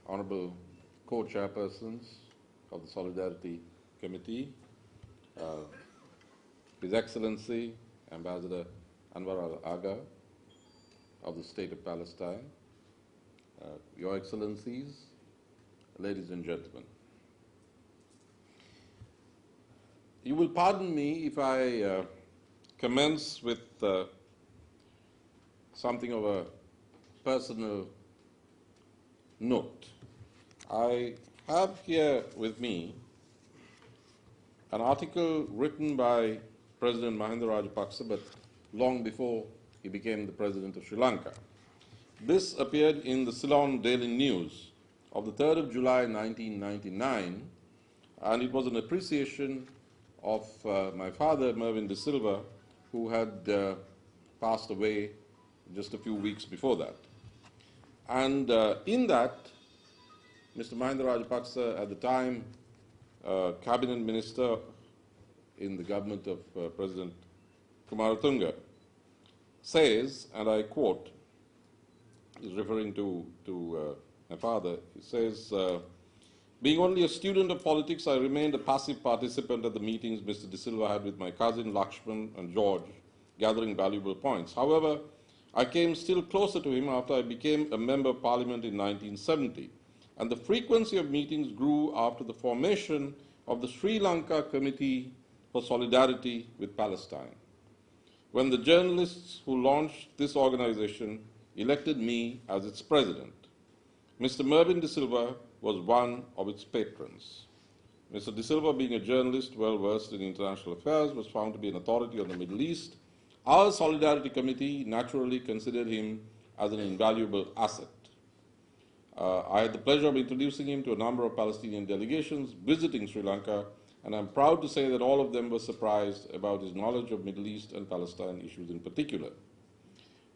Honorable co-chairpersons of the Solidarity Committee, His Excellency Ambassador Anwar al-Agha of the State of Palestine, Your Excellencies, ladies and gentlemen. You will pardon me if I commence with something of a personal note. I have here with me an article written by President Mahinda Rajapaksa, but long before he became the President of Sri Lanka. This appeared in the Ceylon Daily News of the 3rd of July 1999, and it was an appreciation of my father, Mervyn De Silva, who had passed away just a few weeks before that. And in that, Mr. Mahinda Rajapaksa, at the time cabinet minister in the government of President Kumaratunga, says, and I quote, he's referring to my father, he says, being only a student of politics, I remained a passive participant at the meetings Mr. De Silva had with my cousin Lakshman and George, gathering valuable points. However, I came still closer to him after I became a member of parliament in 1970, and the frequency of meetings grew after the formation of the Sri Lanka Committee for Solidarity with Palestine, when the journalists who launched this organization elected me as its president. Mr. Mervyn De Silva was one of its patrons. Mr. De Silva, being a journalist well versed in international affairs, was found to be an authority on the Middle East. Our Solidarity Committee naturally considered him as an invaluable asset. I had the pleasure of introducing him to a number of Palestinian delegations visiting Sri Lanka, and I'm proud to say that all of them were surprised about his knowledge of Middle East and Palestine issues in particular.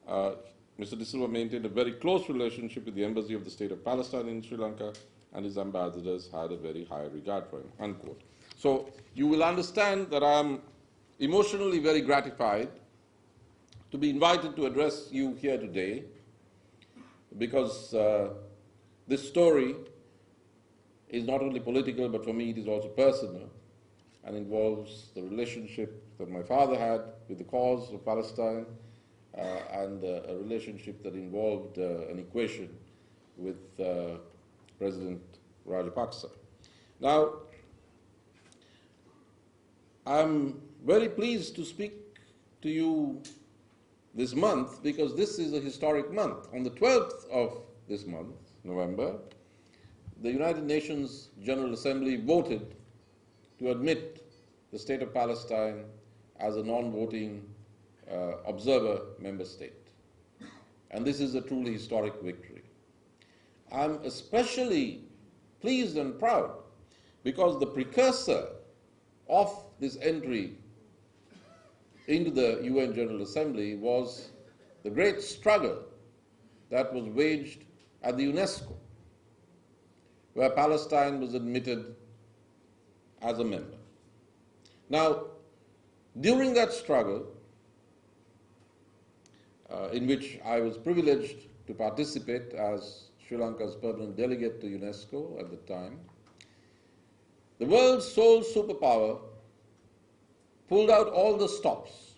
Mr. De Silva maintained a very close relationship with the Embassy of the State of Palestine in Sri Lanka, and his ambassadors had a very high regard for him, unquote. So you will understand that I am emotionally very gratified to be invited to address you here today, because this story is not only political, but for me it is also personal, and involves the relationship that my father had with the cause of Palestine, and a relationship that involved an equation with President Rajapaksa. Now, I'm very pleased to speak to you this month because this is a historic month. On the 12th of this month, November, the United Nations General Assembly voted to admit the State of Palestine as a non-voting observer member state. And this is a truly historic victory. I'm especially pleased and proud because the precursor of this entry into the UN General Assembly was the great struggle that was waged at the UNESCO, where Palestine was admitted as a member. Now, during that struggle, in which I was privileged to participate as Sri Lanka's permanent delegate to UNESCO at the time, the world's sole superpower pulled out all the stops.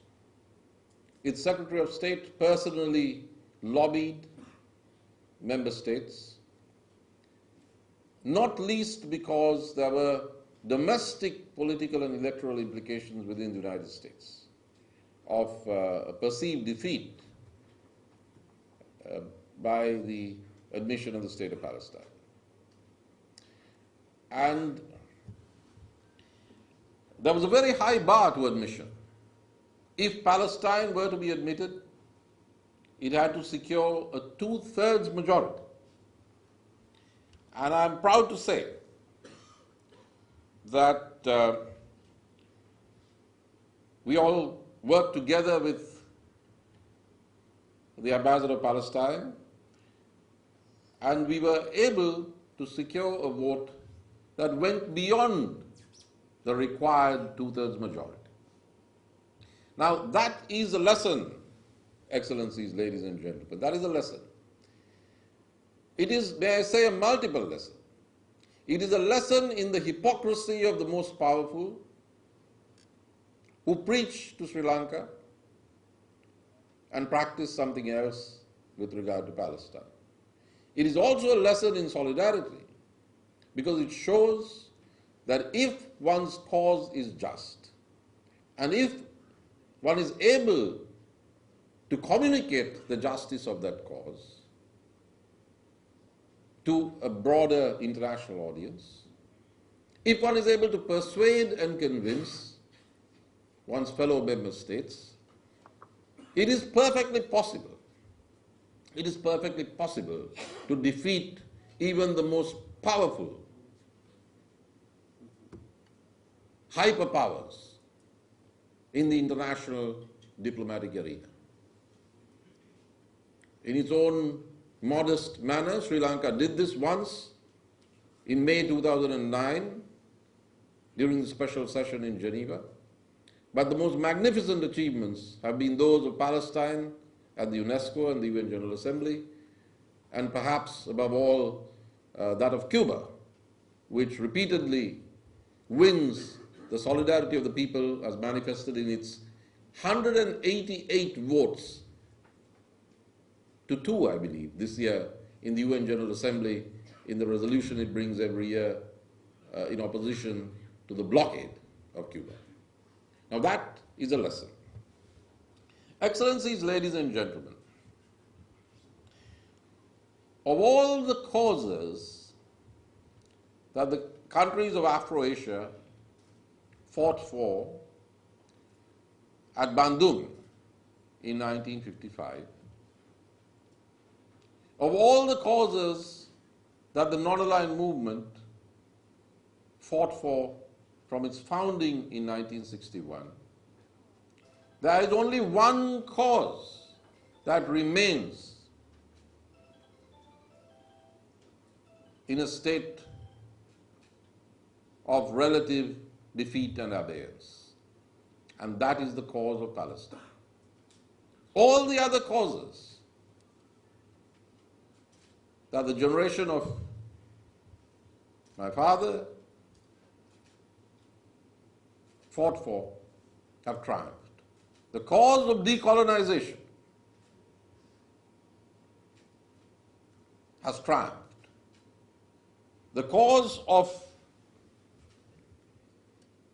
Its Secretary of State personally lobbied member states, not least because there were domestic political and electoral implications within the United States of a perceived defeat by the admission of the State of Palestine. And there was a very high bar to admission. If Palestine were to be admitted, it had to secure a 2/3 majority. And I'm proud to say that we all worked together with the ambassador of Palestine, and we were able to secure a vote that went beyond the required 2/3 majority. Now, that is a lesson, Excellencies, ladies and gentlemen, that is a lesson. It is, may I say, a multiple lesson. It is a lesson in the hypocrisy of the most powerful who preach to Sri Lanka and practice something else with regard to Palestine. It is also a lesson in solidarity because it shows that if one's cause is just and if one is able to communicate the justice of that cause to a broader international audience, if one is able to persuade and convince one's fellow member states, it is perfectly possible. It is perfectly possible to defeat even the most powerful hyperpowers in the international diplomatic arena. In its own modest manner, Sri Lanka did this once in May 2009 during the special session in Geneva. But the most magnificent achievements have been those of Palestine at the UNESCO and the UN General Assembly, and perhaps above all that of Cuba, which repeatedly wins the solidarity of the people as manifested in its 188 votes to 2, I believe, this year in the UN General Assembly in the resolution it brings every year in opposition to the blockade of Cuba. Now that is a lesson. Excellencies, ladies and gentlemen, of all the causes that the countries of Afro-Asia fought for at Bandung in 1955, of all the causes that the non-aligned movement fought for from its founding in 1961, there is only one cause that remains in a state of relative defeat and abeyance, and that is the cause of Palestine. All the other causes that the generation of my father fought for have triumphed. The cause of decolonization has triumphed. The cause of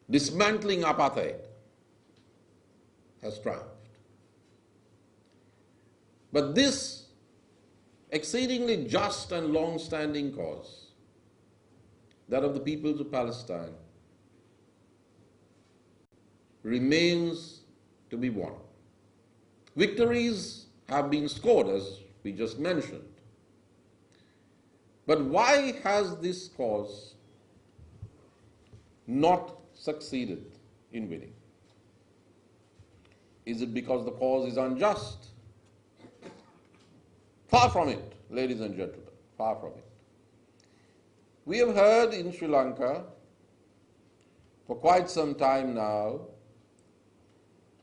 dismantling apartheid has triumphed. But this exceedingly just and long-standing cause, that of the peoples of Palestine, remains to be won. Victories have been scored, as we just mentioned. But why has this cause not succeeded in winning? Is it because the cause is unjust? Far from it, ladies and gentlemen, far from it. We have heard in Sri Lanka for quite some time now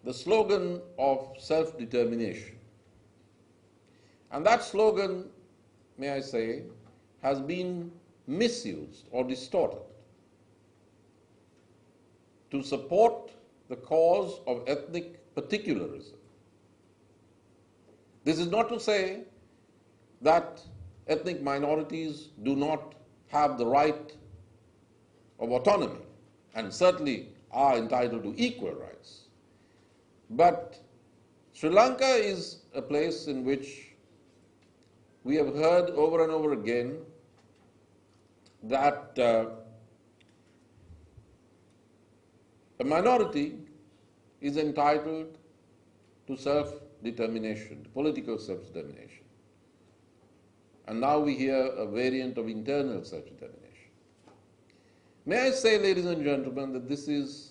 the slogan of self-determination. And that slogan, may I say, has been misused or distorted to support the cause of ethnic particularism. This is not to say that ethnic minorities do not have the right of autonomy and certainly are entitled to equal rights. But Sri Lanka is a place in which we have heard over and over again that a minority is entitled to self-determination, to political self-determination. And now we hear a variant of internal self-determination. May I say, ladies and gentlemen, that this is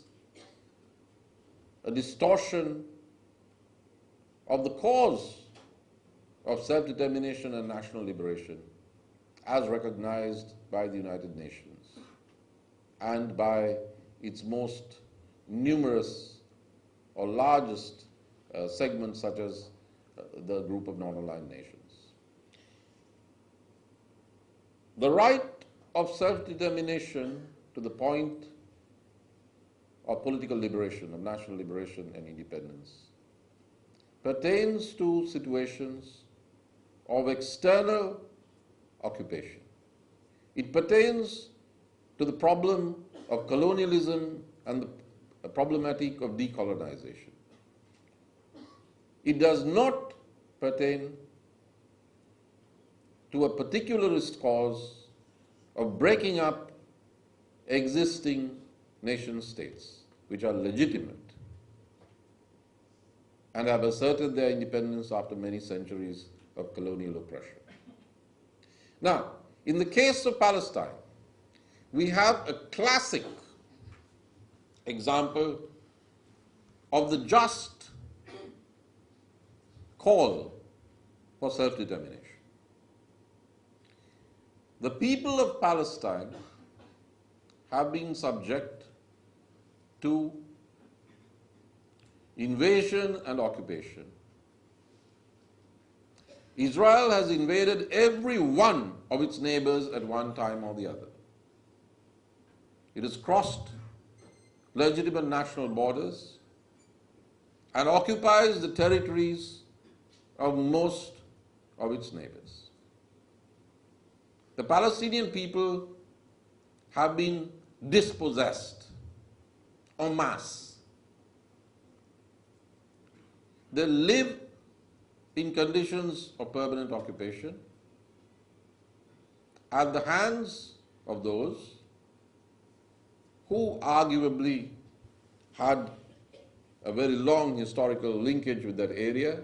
a distortion of the cause of self-determination and national liberation as recognized by the United Nations and by its most numerous or largest segments such as the group of non-aligned nations. The right of self-determination to the point of political liberation, of national liberation and independence, pertains to situations of external occupation. It pertains to the problem of colonialism and the problematic of decolonization. It does not pertain to a particularist cause of breaking up existing nation states which are legitimate and have asserted their independence after many centuries of colonial oppression. Now, in the case of Palestine, we have a classic example of the just call for self-determination. The people of Palestine have been subject to invasion and occupation. Israel has invaded every one of its neighbors at one time or the other. It has crossed legitimate national borders and occupies the territories of most of its neighbors. The Palestinian people have been dispossessed en masse. They live in conditions of permanent occupation at the hands of those who arguably had a very long historical linkage with that area,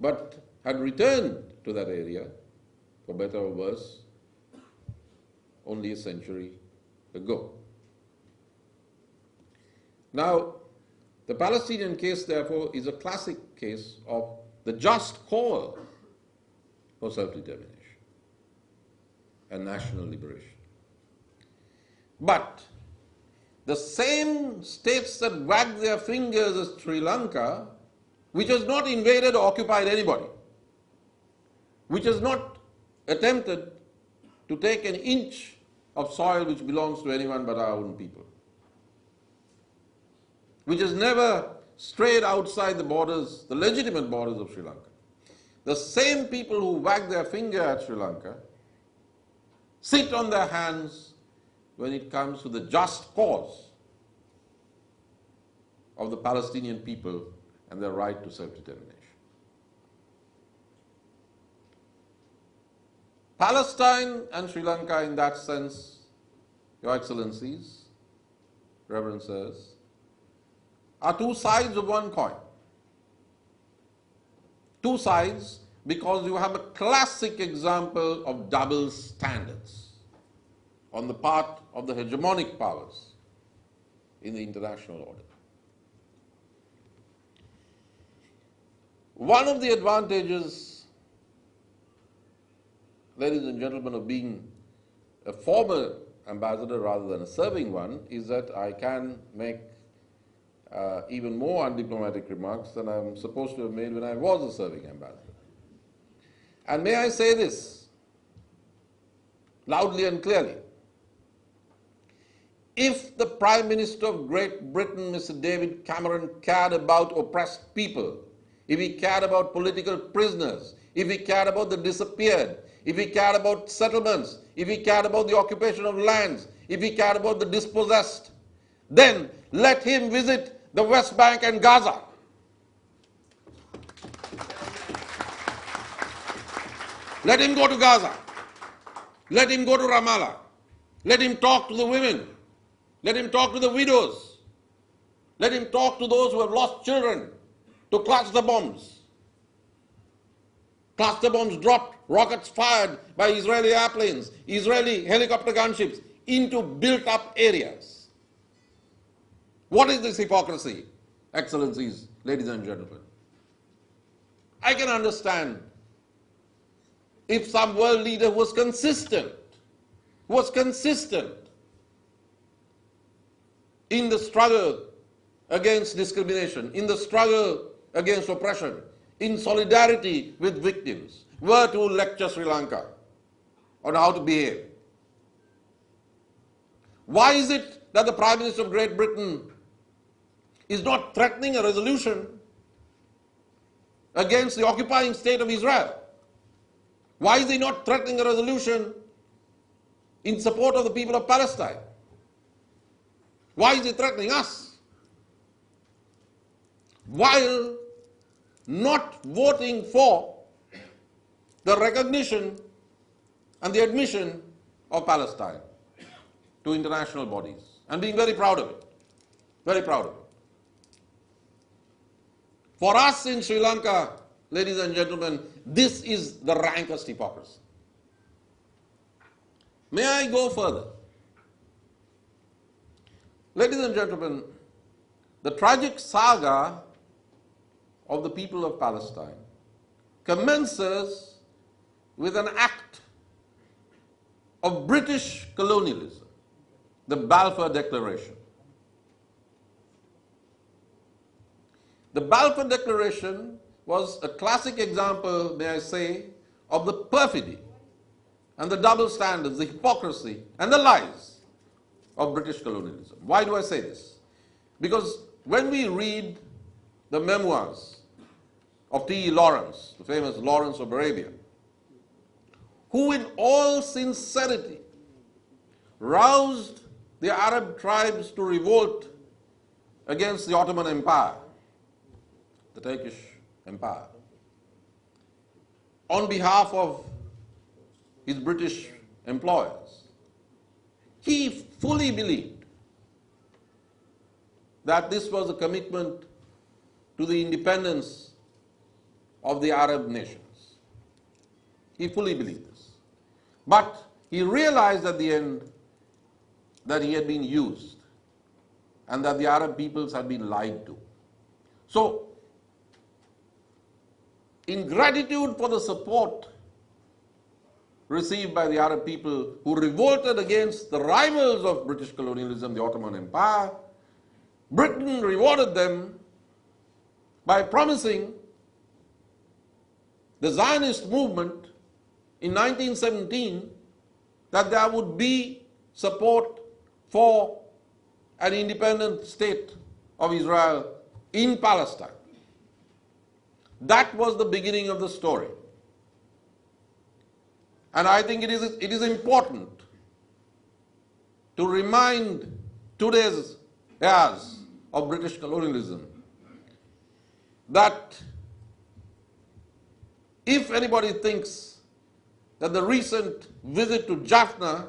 but had returned to that area, for better or worse, only a century ago. Now, the Palestinian case, therefore, is a classic case of the just call for self-determination and national liberation. But the same states that wag their fingers at Sri Lanka, which has not invaded or occupied anybody, which has not attempted to take an inch of soil which belongs to anyone but our own people, which has never strayed outside the borders, the legitimate borders of Sri Lanka. The same people who wag their finger at Sri Lanka sit on their hands when it comes to the just cause of the Palestinian people and their right to self-determination. Palestine and Sri Lanka, in that sense, Your Excellencies, Reverend Sirs, are two sides of one coin. Two sides because you have a classic example of double standards on the part of the hegemonic powers in the international order. One of the advantages, ladies and gentlemen, of being a former ambassador rather than a serving one is that I can make even more undiplomatic remarks than I'm supposed to have made when I was a serving ambassador. And may I say this loudly and clearly. If the Prime Minister of Great Britain, Mr. David Cameron, cared about oppressed people, if he cared about political prisoners, if he cared about the disappeared, if he cared about settlements, if he cared about the occupation of lands, if he cared about the dispossessed, then let him visit the West Bank and Gaza. Let him go to Gaza. Let him go to Ramallah. Let him talk to the women. Let him talk to the widows. Let him talk to those who have lost children to cluster bombs. Cluster bombs dropped, rockets fired by Israeli airplanes, Israeli helicopter gunships into built-up areas. What is this hypocrisy, Excellencies, ladies and gentlemen? I can understand if some world leader was consistent in the struggle against discrimination, in the struggle against oppression, in solidarity with victims, were to lecture Sri Lanka on how to behave. Why is it that the Prime Minister of Great Britain is not threatening a resolution against the occupying state of Israel? Why is he not threatening a resolution in support of the people of Palestine? Why is he threatening us? While not voting for the recognition and the admission of Palestine to international bodies, and being very proud of it. Very proud of it. For us in Sri Lanka, ladies and gentlemen, this is the rankest hypocrisy. May I go further? Ladies and gentlemen, the tragic saga of the people of Palestine commences with an act of British colonialism, the Balfour Declaration. The Balfour Declaration was a classic example, may I say, of the perfidy and the double standards, the hypocrisy and the lies of British colonialism. Why do I say this? Because when we read the memoirs of T.E. Lawrence, the famous Lawrence of Arabia, who in all sincerity roused the Arab tribes to revolt against the Ottoman Empire, the Turkish Empire, on behalf of his British employers. He fully believed that this was a commitment to the independence of the Arab nations. He fully believed this. But he realized at the end that he had been used and that the Arab peoples had been lied to. So, in gratitude for the support received by the Arab people who revolted against the rivals of British colonialism, the Ottoman Empire, Britain rewarded them by promising the Zionist movement in 1917 that there would be support for an independent state of Israel in Palestine. That was the beginning of the story. And I think it is important to remind today's heirs of British colonialism that if anybody thinks that the recent visit to Jaffna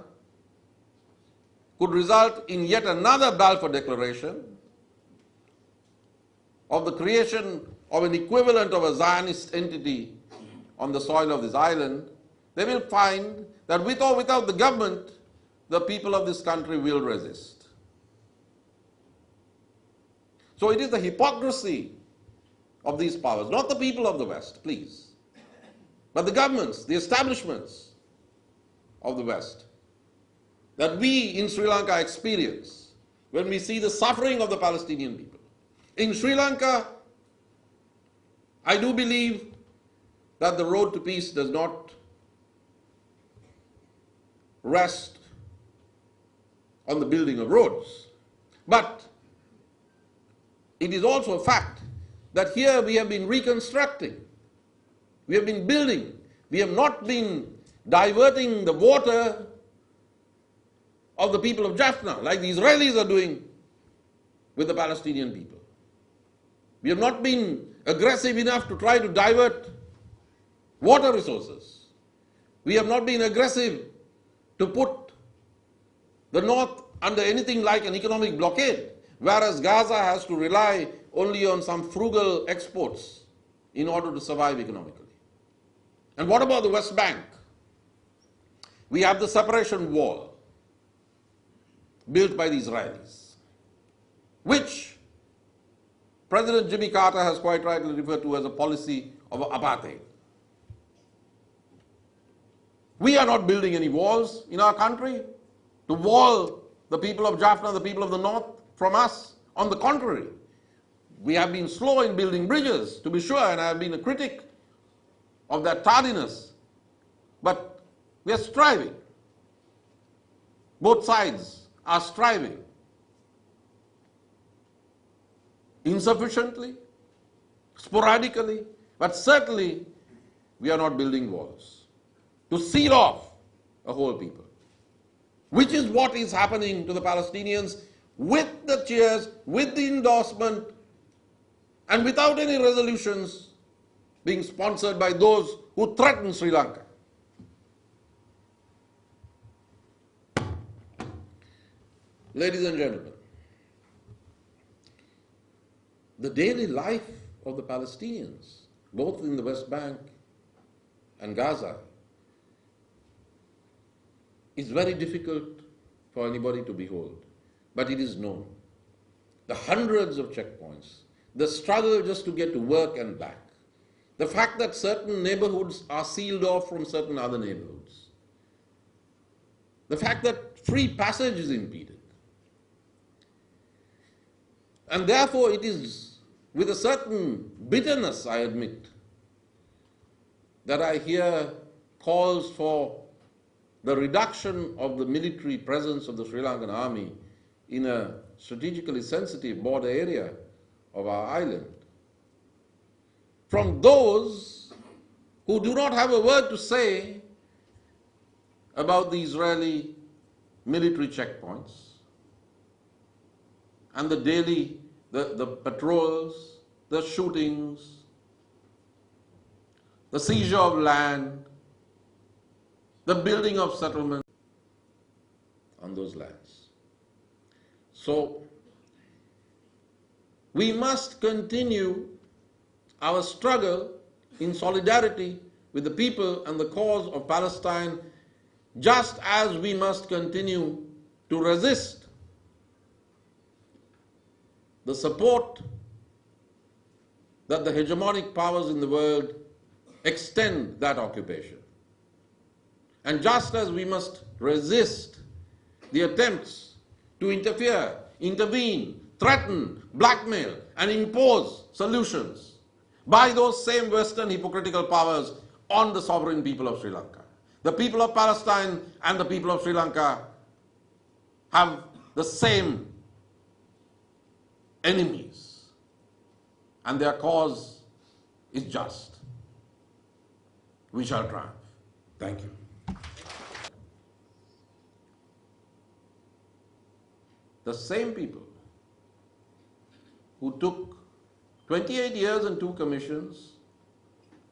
could result in yet another Balfour Declaration of the creation of an equivalent of a Zionist entity on the soil of this island, they will find that with or without the government, the people of this country will resist. So it is the hypocrisy of these powers, not the people of the West, please, but the governments, the establishments of the West, that we in Sri Lanka experience when we see the suffering of the Palestinian people. In Sri Lanka, I do believe that the road to peace does not rest on the building of roads. But it is also a fact that here we have been reconstructing, we have been building, we have not been diverting the water of the people of Jaffna like the Israelis are doing with the Palestinian people. We have not been aggressive enough to try to divert water resources. We have not been aggressive to put the North under anything like an economic blockade, whereas Gaza has to rely only on some frugal exports in order to survive economically. And what about the West Bank? We have the separation wall built by the Israelis, which President Jimmy Carter has quite rightly referred to as a policy of apartheid. We are not building any walls in our country to wall the people of Jaffna, the people of the North, from us. On the contrary, we have been slow in building bridges, to be sure, and I have been a critic of that tardiness. But We are striving. Both sides are striving. Insufficiently, sporadically, but certainly we are not building walls to seal off a whole people, which is what is happening to the Palestinians with the cheers, with the endorsement, and without any resolutions being sponsored by those who threaten Sri Lanka. Ladies and gentlemen, the daily life of the Palestinians, both in the West Bank and Gaza, is very difficult for anybody to behold, but it is known. The hundreds of checkpoints, the struggle just to get to work and back, the fact that certain neighborhoods are sealed off from certain other neighborhoods, the fact that free passage is impeded. And therefore it is with a certain bitterness, I admit, that I hear calls for the reduction of the military presence of the Sri Lankan army in a strategically sensitive border area of our island, from those who do not have a word to say about the Israeli military checkpoints and the daily, the patrols, the shootings, the seizure of land, the building of settlements on those lands. So, we must continue our struggle in solidarity with the people and the cause of Palestine, just as we must continue to resist the support that the hegemonic powers in the world extend that occupation. And just as we must resist the attempts to interfere, intervene, threaten, blackmail, and impose solutions by those same Western hypocritical powers on the sovereign people of Sri Lanka. The people of Palestine and the people of Sri Lanka have the same enemies, and their cause is just. We shall triumph. Thank you. The same people who took 28 years and 2 commissions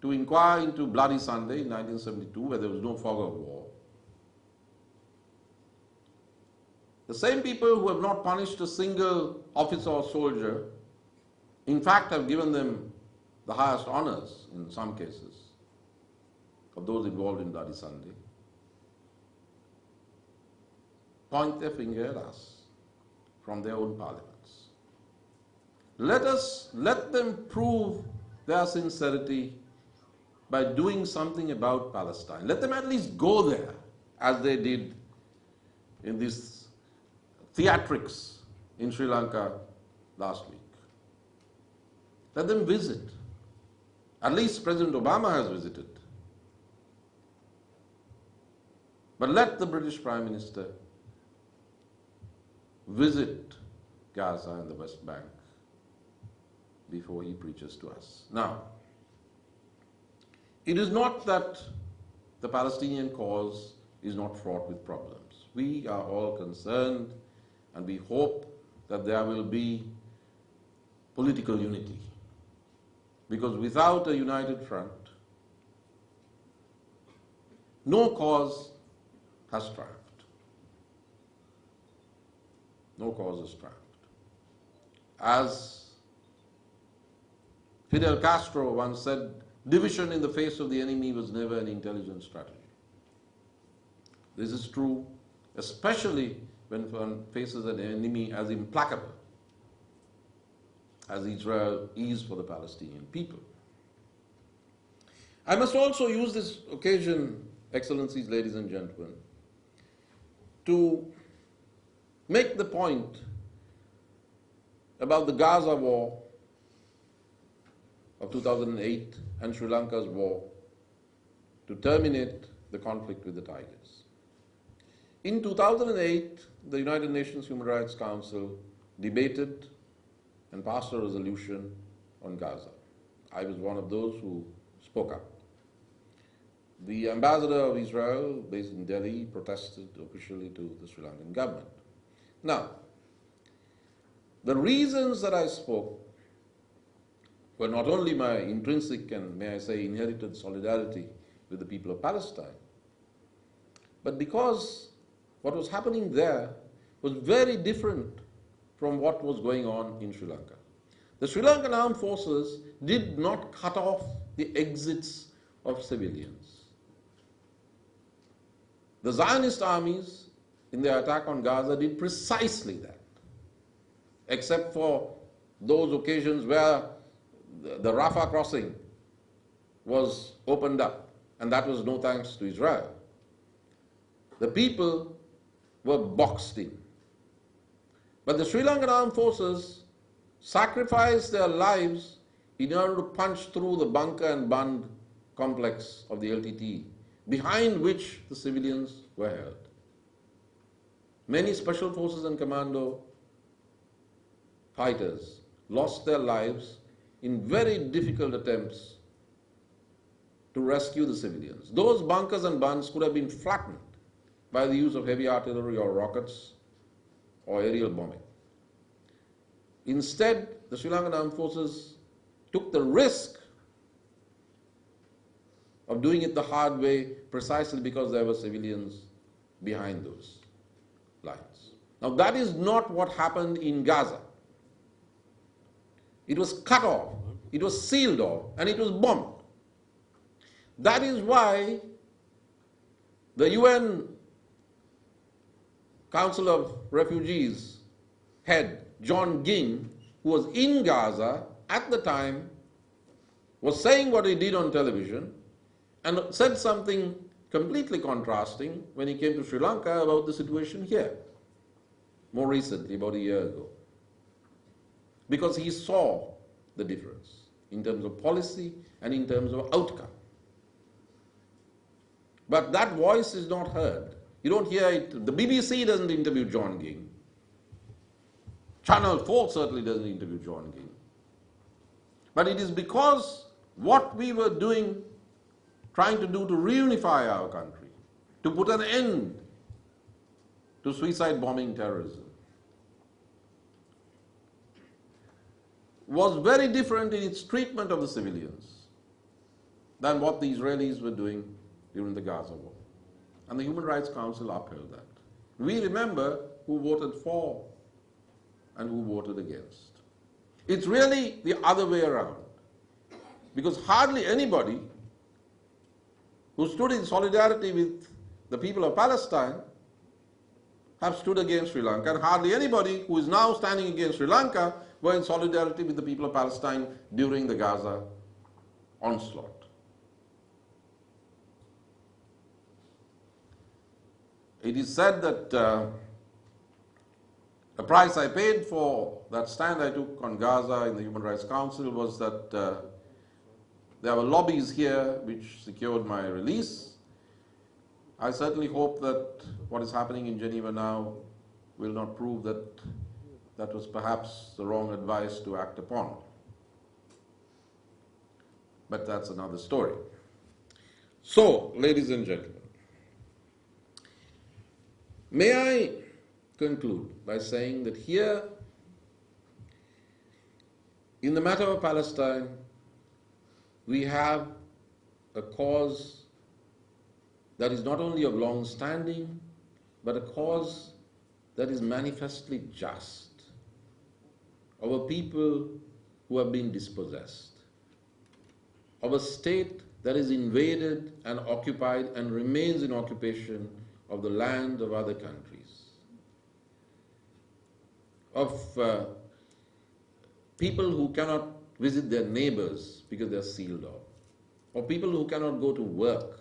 to inquire into Bloody Sunday in 1972, where there was no fog of war, the same people who have not punished a single officer or soldier, in fact have given them the highest honors in some cases of those involved in Bloody Sunday, point their finger at us from their own parliaments. Let them prove their sincerity by doing something about Palestine. Let them at least go there, as they did in this theatrics in Sri Lanka last week. Let them visit. At least President Obama has visited. But let the British Prime Minister visit Gaza and the West Bank before he preaches to us. Now, it is not that the Palestinian cause is not fraught with problems. We are all concerned, and we hope that there will be political unity. Because without a united front, no cause has triumphed. No cause has triumphed. As Fidel Castro once said, division in the face of the enemy was never an intelligent strategy. This is true, especially when one faces an enemy as implacable as Israel is for the Palestinian people. I must also use this occasion, Excellencies, ladies and gentlemen, to make the point about the Gaza war of 2008 and Sri Lanka's war to terminate the conflict with the Tigers. In 2008, the United Nations Human Rights Council debated and passed a resolution on Gaza. I was one of those who spoke up. The ambassador of Israel, based in Delhi, protested officially to the Sri Lankan government. Now, the reasons that I spoke were not only my intrinsic and, may I say, inherited solidarity with the people of Palestine, but because what was happening there was very different from what was going on in Sri Lanka. The Sri Lankan armed forces did not cut off the exits of civilians. The Zionist armies, in their attack on Gaza, did precisely that, except for those occasions where the Rafah crossing was opened up, and that was no thanks to Israel. The people were boxed in. But the Sri Lankan armed forces sacrificed their lives in order to punch through the bunker and bund complex of the LTTE, behind which the civilians were held. Many special forces and commando fighters lost their lives in very difficult attempts to rescue the civilians. Those bunkers and bunds could have been flattened by the use of heavy artillery or rockets or aerial bombing. Instead, the Sri Lankan armed forces took the risk of doing it the hard way precisely because there were civilians behind those lines. Now, that is not what happened in Gaza. It was cut off, it was sealed off, and it was bombed. That is why the UN Council of Refugees head, John Ging, who was in Gaza at the time, was saying what he did on television and said something completely contrasting when he came to Sri Lanka about the situation here, more recently, about a year ago. Because he saw the difference in terms of policy and in terms of outcome. But that voice is not heard. You don't hear it. The BBC doesn't interview John Ging. Channel 4 certainly doesn't interview John Ging. But it is because what we were doing, trying to do to reunify our country, to put an end to suicide bombing terrorism, was very different in its treatment of the civilians than what the Israelis were doing during the Gaza war. And the Human Rights Council upheld that. We remember who voted for and who voted against. It's really the other way around, because hardly anybody who stood in solidarity with the people of Palestine have stood against Sri Lanka, and hardly anybody who is now standing against Sri Lanka were in solidarity with the people of Palestine during the Gaza onslaught. It is said that the price I paid for that stand I took on Gaza in the Human Rights Council was that there were lobbies here which secured my release. I certainly hope that what is happening in Geneva now will not prove that that was perhaps the wrong advice to act upon. But that's another story. So, ladies and gentlemen, may I conclude by saying that here, in the matter of Palestine, we have a cause that is not only of long standing, but a cause that is manifestly just, of a people who have been dispossessed, of a state that is invaded and occupied and remains in occupation of the land of other countries, of people who cannot visit their neighbors because they are sealed off, or people who cannot go to work,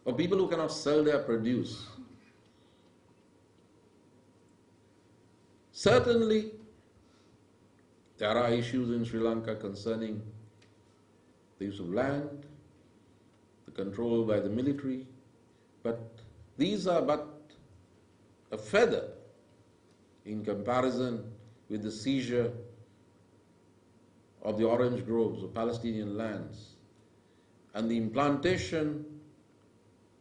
or people who cannot sell their produce. Certainly, there are issues in Sri Lanka concerning the use of land, the control by the military, But these are but a feather in comparison with the seizure of the orange groves of Palestinian lands and the implantation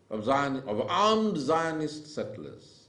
of armed Zionist settlers